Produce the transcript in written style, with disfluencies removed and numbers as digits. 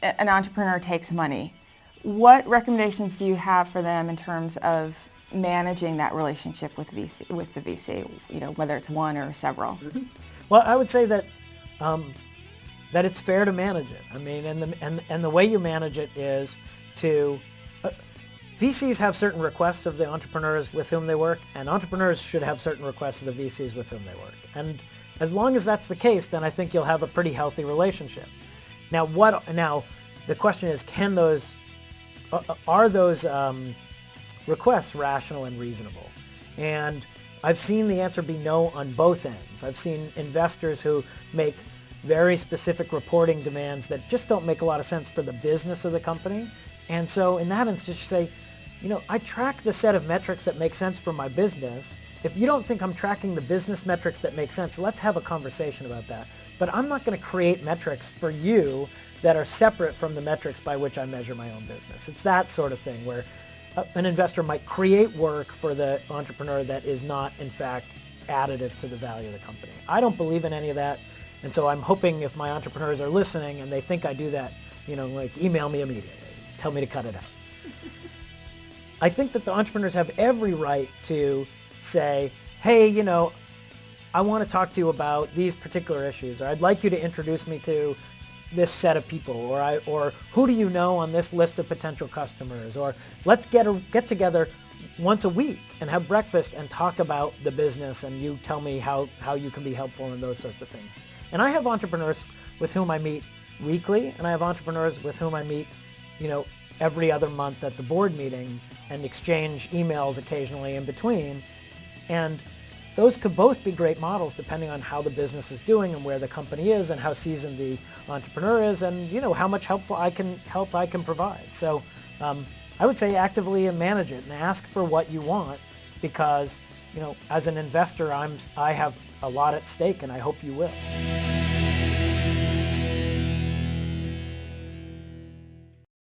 an entrepreneur takes money, what recommendations do you have for them in terms of managing that relationship with the VC, whether it's one or several? Mm-hmm. Well, I would say that that it's fair to manage it. I mean, and the way you manage it is to VCs have certain requests of the entrepreneurs with whom they work, and entrepreneurs should have certain requests of the VCs with whom they work. And as long as that's the case, then I think you'll have a pretty healthy relationship. Now, the question is, are those requests rational and reasonable? And I've seen the answer be no on both ends. I've seen investors who make very specific reporting demands that just don't make a lot of sense for the business of the company. And so in that instance, you say, I track the set of metrics that make sense for my business. If you don't think I'm tracking the business metrics that make sense, let's have a conversation about that. But I'm not going to create metrics for you that are separate from the metrics by which I measure my own business. It's that sort of thing where an investor might create work for the entrepreneur that is not, in fact, additive to the value of the company. I don't believe in any of that. And so I'm hoping if my entrepreneurs are listening and they think I do that, email me immediately. Tell me to cut it out. I think that the entrepreneurs have every right to say, hey, I want to talk to you about these particular issues, or I'd like you to introduce me to this set of people, or who do you know on this list of potential customers, or let's get together once a week and have breakfast and talk about the business, and you tell me how you can be helpful in those sorts of things. And I have entrepreneurs with whom I meet weekly, and I have entrepreneurs with whom I meet, every other month at the board meeting and exchange emails occasionally in between. And those could both be great models depending on how the business is doing and where the company is and how seasoned the entrepreneur is and how much help I can provide. So I would say actively manage it and ask for what you want, because as an investor I have a lot at stake, and I hope you will.